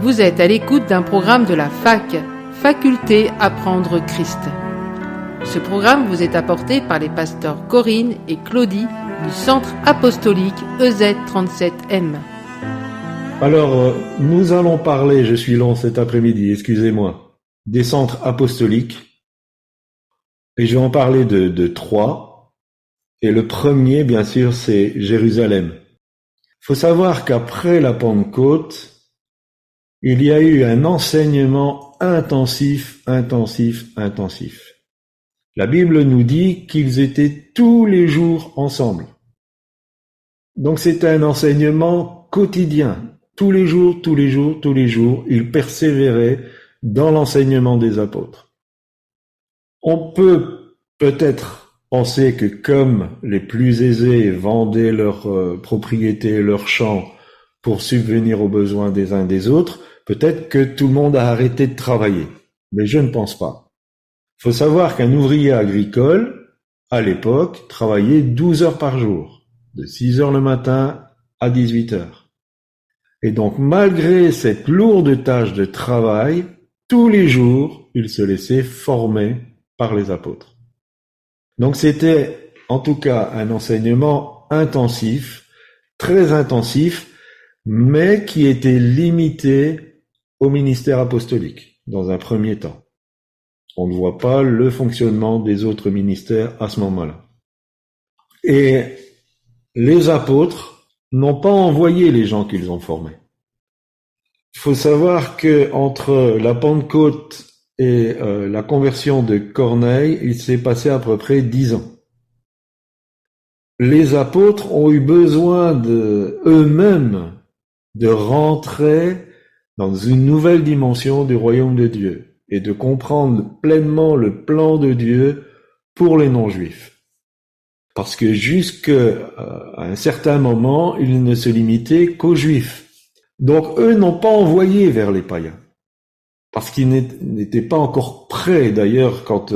Vous êtes à l'écoute d'un programme de la FAC, Faculté Apprendre Christ. Ce programme vous est apporté par les pasteurs Corinne et Claudie du Centre Apostolique EZ37M. Alors, nous allons parler, je suis long cet après-midi, excusez-moi, des centres apostoliques. Et je vais en parler de trois. Et le premier, bien sûr, c'est Jérusalem. Il faut savoir qu'après la Pentecôte, il y a eu un enseignement intensif. La Bible nous dit qu'ils étaient tous les jours ensemble. Donc c'était un enseignement quotidien. Tous les jours, ils persévéraient dans l'enseignement des apôtres. On peut peut-être penser que comme les plus aisés vendaient leurs propriétés, leurs champs pour subvenir aux besoins des uns des autres, peut-être que tout le monde a arrêté de travailler. Mais je ne pense pas. Il faut savoir qu'un ouvrier agricole, à l'époque, travaillait 12 heures par jour, de 6 heures le matin à 18 heures. Et donc, malgré cette lourde tâche de travail, tous les jours, il se laissait former par les apôtres. Donc, c'était en tout cas un enseignement intensif, très intensif, mais qui était limité au ministère apostolique, dans un premier temps. On ne voit pas le fonctionnement des autres ministères à ce moment-là. Et les apôtres n'ont pas envoyé les gens qu'ils ont formés. Il faut savoir que entre la Pentecôte et la conversion de Corneille, il s'est passé à peu près 10 ans. Les apôtres ont eu besoin eux-mêmes de rentrer dans une nouvelle dimension du royaume de Dieu et de comprendre pleinement le plan de Dieu pour les non-juifs. Parce que jusqu'à un certain moment, ils ne se limitaient qu'aux juifs. Donc eux n'ont pas envoyé vers les païens. Parce qu'ils n'étaient pas encore prêts. D'ailleurs, quand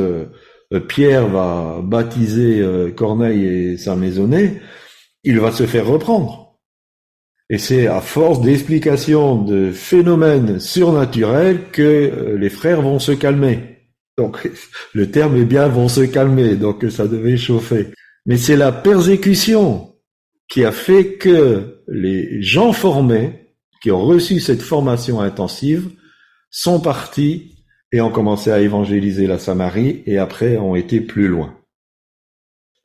Pierre va baptiser Corneille et sa maisonnée, il va se faire reprendre. Et c'est à force d'explications de phénomènes surnaturels que les frères vont se calmer. Donc, le terme est bien « vont se calmer », donc ça devait chauffer. Mais c'est la persécution qui a fait que les gens formés, qui ont reçu cette formation intensive, sont partis et ont commencé à évangéliser la Samarie et après ont été plus loin.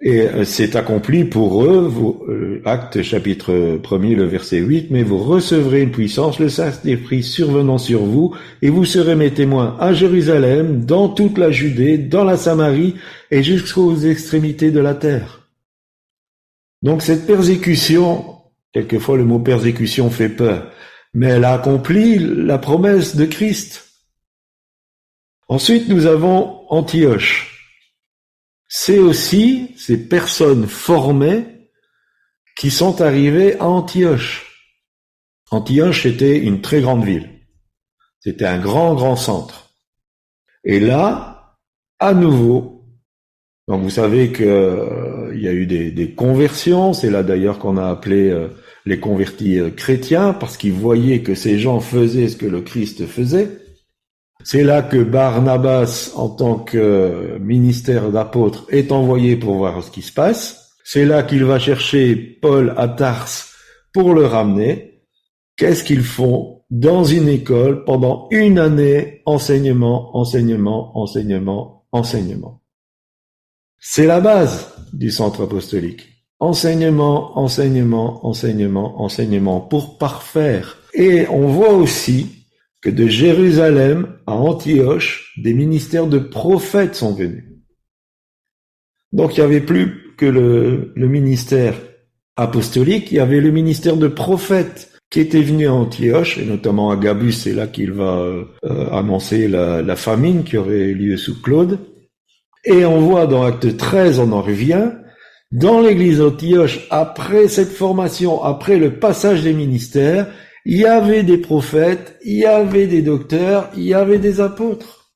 Et c'est accompli pour eux, Actes chapitre 1er, le verset 8, « Mais vous recevrez une puissance, le Saint-Esprit survenant sur vous, et vous serez mes témoins à Jérusalem, dans toute la Judée, dans la Samarie, et jusqu'aux extrémités de la terre. » Donc cette persécution, quelquefois le mot persécution fait peur, mais elle a accompli la promesse de Christ. Ensuite, nous avons Antioche. C'est aussi ces personnes formées qui sont arrivées à Antioche. Antioche était une très grande ville. C'était un grand centre. Et là, à nouveau, donc vous savez que il y a eu des conversions. C'est là d'ailleurs qu'on a appelé les convertis chrétiens, parce qu'ils voyaient que ces gens faisaient ce que le Christ faisait. C'est là que Barnabas, en tant que ministère d'apôtre, est envoyé pour voir ce qui se passe. C'est là qu'il va chercher Paul à Tars pour le ramener. Qu'est-ce qu'ils font? Dans une école, pendant une année, enseignement. C'est la base du centre apostolique. Enseignement, pour parfaire. Et on voit aussi que de Jérusalem à Antioche, des ministères de prophètes sont venus. Donc il n'y avait plus que le ministère apostolique, il y avait le ministère de prophètes qui était venu à Antioche, et notamment à Gabus, c'est là qu'il va annoncer la famine qui aurait lieu sous Claude. Et on voit dans Acte 13, on en revient, dans l'église d'Antioche, après cette formation, après le passage des ministères, il y avait des prophètes, il y avait des docteurs, il y avait des apôtres.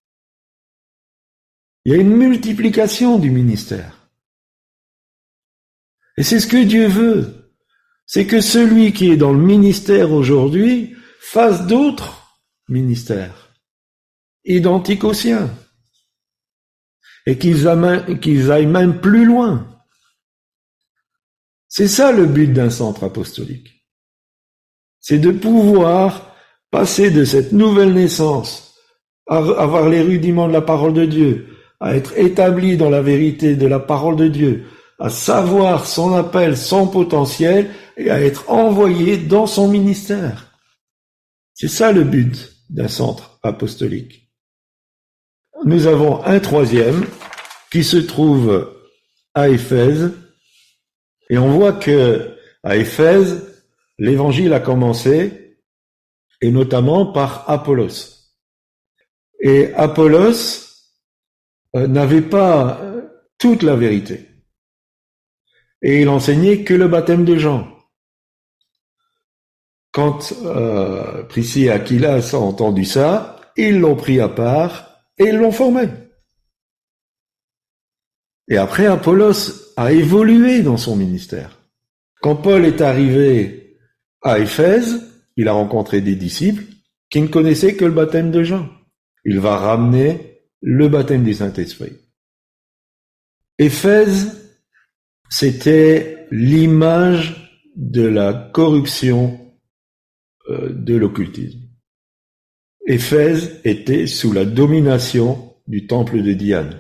Il y a une multiplication du ministère. Et c'est ce que Dieu veut. C'est que celui qui est dans le ministère aujourd'hui fasse d'autres ministère, identique au sien, et qu'ils aillent même plus loin. C'est ça le but d'un centre apostolique. C'est de pouvoir passer de cette nouvelle naissance, à avoir les rudiments de la parole de Dieu, à être établi dans la vérité de la parole de Dieu, à savoir son appel, son potentiel, et à être envoyé dans son ministère. C'est ça le but d'un centre apostolique. Nous avons un troisième qui se trouve à Éphèse, et on voit que à Éphèse, l'évangile a commencé, et notamment par Apollos. Et Apollos n'avait pas toute la vérité. Et il enseignait que le baptême de Jean. Quand Priscille et Aquilas ont entendu ça, ils l'ont pris à part et ils l'ont formé. Et après, Apollos a évolué dans son ministère. Quand Paul est arrivé à Éphèse, il a rencontré des disciples qui ne connaissaient que le baptême de Jean. Il va ramener le baptême du Saint-Esprit. Éphèse, c'était l'image de la corruption de l'occultisme. Éphèse était sous la domination du temple de Diane.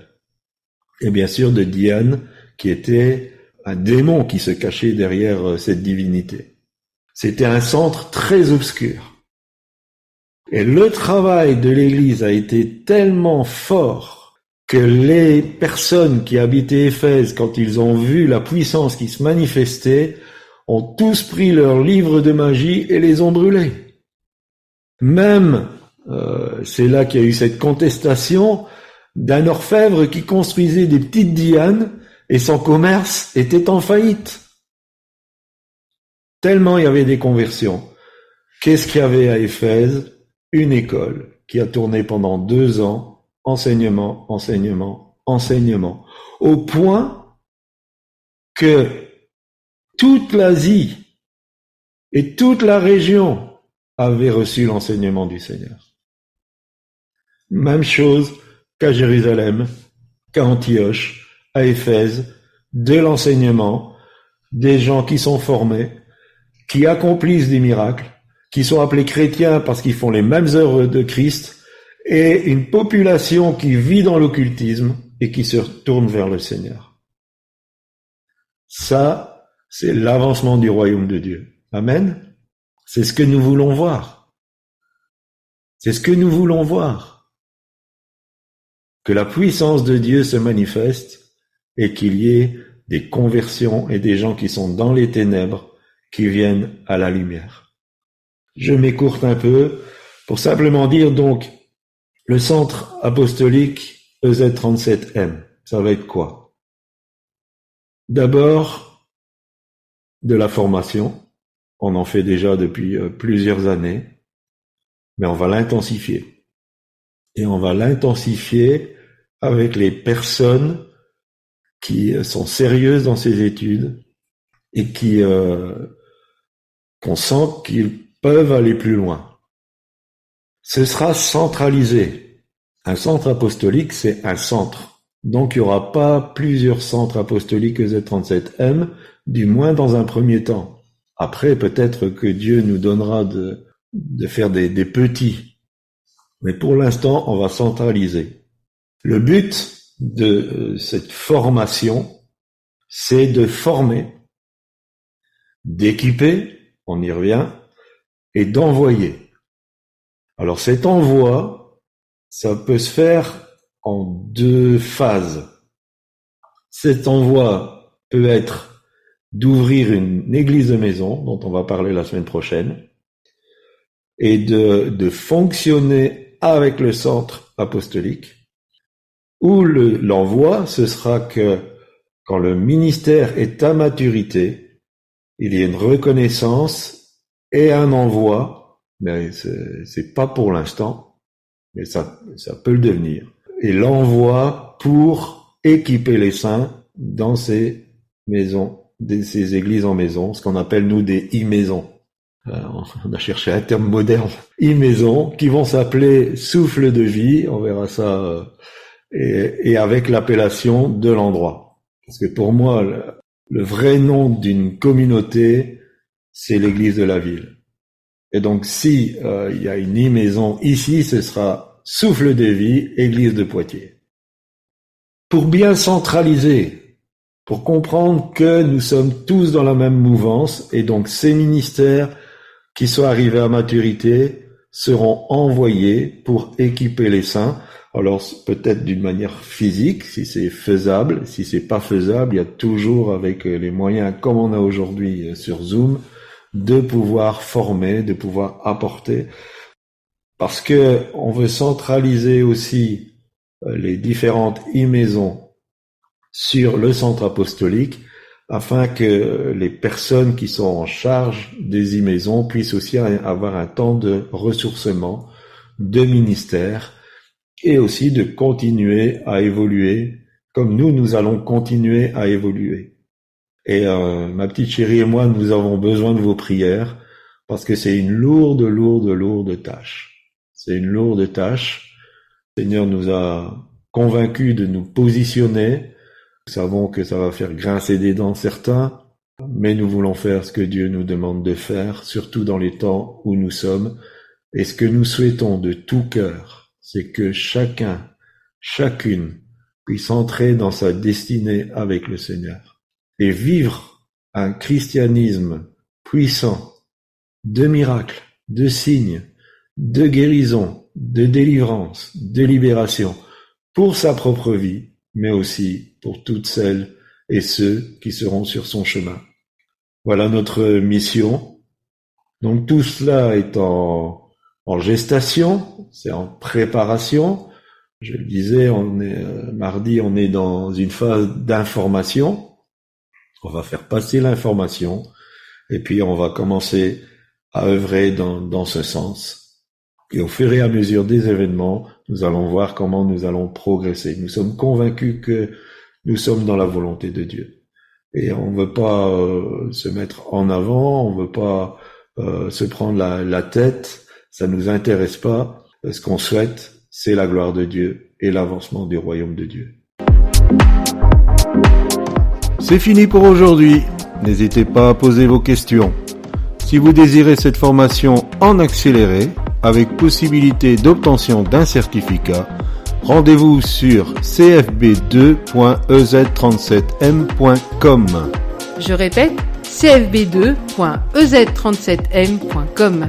Et bien sûr de Diane, qui était un démon qui se cachait derrière cette divinité. C'était un centre très obscur. Et le travail de l'Église a été tellement fort que les personnes qui habitaient Éphèse, quand ils ont vu la puissance qui se manifestait, ont tous pris leurs livres de magie et les ont brûlés. Même, c'est là qu'il y a eu cette contestation d'un orfèvre qui construisait des petites dianes et son commerce était en faillite. Tellement il y avait des conversions. Qu'est-ce qu'il y avait à Éphèse? Une école qui a tourné pendant 2 ans, enseignement, au point que toute l'Asie et toute la région avaient reçu l'enseignement du Seigneur. Même chose qu'à Jérusalem, qu'à Antioche, à Éphèse, de l'enseignement, des gens qui sont formés, qui accomplissent des miracles, qui sont appelés chrétiens parce qu'ils font les mêmes œuvres de Christ, et une population qui vit dans l'occultisme et qui se tourne vers le Seigneur. Ça, c'est l'avancement du royaume de Dieu. Amen. C'est ce que nous voulons voir. C'est ce que nous voulons voir. Que la puissance de Dieu se manifeste et qu'il y ait des conversions et des gens qui sont dans les ténèbres qui viennent à la lumière. Je m'écourte un peu pour simplement dire donc le centre apostolique EZ37M, ça va être quoi? D'abord, de la formation. On en fait déjà depuis plusieurs années, mais on va l'intensifier. Et on va l'intensifier avec les personnes qui sont sérieuses dans ces études et qui qu'on sent qu'ils peuvent aller plus loin. Ce sera centralisé. Un centre apostolique, c'est un centre. Donc il n'y aura pas plusieurs centres apostoliques EZ37M, du moins dans un premier temps. Après, peut-être que Dieu nous donnera de faire des petits. Mais pour l'instant, on va centraliser. Le but de cette formation, c'est de former, d'équiper, on y revient, et d'envoyer. Alors cet envoi, ça peut se faire en 2 phases. Cet envoi peut être d'ouvrir une église de maison, dont on va parler la semaine prochaine, et de fonctionner avec le centre apostolique, où l'envoi, ce sera que quand le ministère est à maturité, il y a une reconnaissance et un envoi, mais c'est pas pour l'instant, mais ça peut le devenir. Et l'envoi pour équiper les saints dans ces maisons, ces églises en maison, ce qu'on appelle nous des e-maisons. on a cherché un terme moderne, e-maison, qui vont s'appeler souffle de vie, on verra ça, et avec l'appellation de l'endroit. Parce que pour moi, le vrai nom d'une communauté, c'est l'église de la ville. Et donc si il y a une e-maison ici, ce sera souffle de vie, église de Poitiers. Pour bien centraliser, pour comprendre que nous sommes tous dans la même mouvance, et donc ces ministères qui sont arrivés à maturité seront envoyés pour équiper les saints. Alors peut-être d'une manière physique, si c'est faisable. Si c'est pas faisable, il y a toujours, avec les moyens comme on a aujourd'hui sur Zoom, de pouvoir former, de pouvoir apporter. Parce que on veut centraliser aussi les différentes e-maisons sur le centre apostolique, afin que les personnes qui sont en charge des e-maisons puissent aussi avoir un temps de ressourcement, de ministère, et aussi de continuer à évoluer, comme nous allons continuer à évoluer. Et ma petite chérie et moi, nous avons besoin de vos prières, parce que c'est une lourde tâche. C'est une lourde tâche. Le Seigneur nous a convaincus de nous positionner. Nous savons que ça va faire grincer des dents certains, mais nous voulons faire ce que Dieu nous demande de faire, surtout dans les temps où nous sommes. Et ce que nous souhaitons de tout cœur, c'est que chacun, chacune puisse entrer dans sa destinée avec le Seigneur et vivre un christianisme puissant, de miracles, de signes, de guérison, de délivrance, de libération, pour sa propre vie, mais aussi pour toutes celles et ceux qui seront sur son chemin. Voilà notre mission. Donc tout cela est en gestation, c'est en préparation. Je le disais, mardi, on est dans une phase d'information. On va faire passer l'information et puis on va commencer à œuvrer dans ce sens. Et au fur et à mesure des événements, nous allons voir comment nous allons progresser. Nous sommes convaincus que nous sommes dans la volonté de Dieu. Et on ne veut pas se mettre en avant, on ne veut pas se prendre la tête, ça ne nous intéresse pas. Ce qu'on souhaite, c'est la gloire de Dieu et l'avancement du royaume de Dieu. C'est fini pour aujourd'hui. N'hésitez pas à poser vos questions. Si vous désirez cette formation en accéléré, avec possibilité d'obtention d'un certificat, rendez-vous sur cfb2.ez37m.com. Je répète, cfb2.ez37m.com.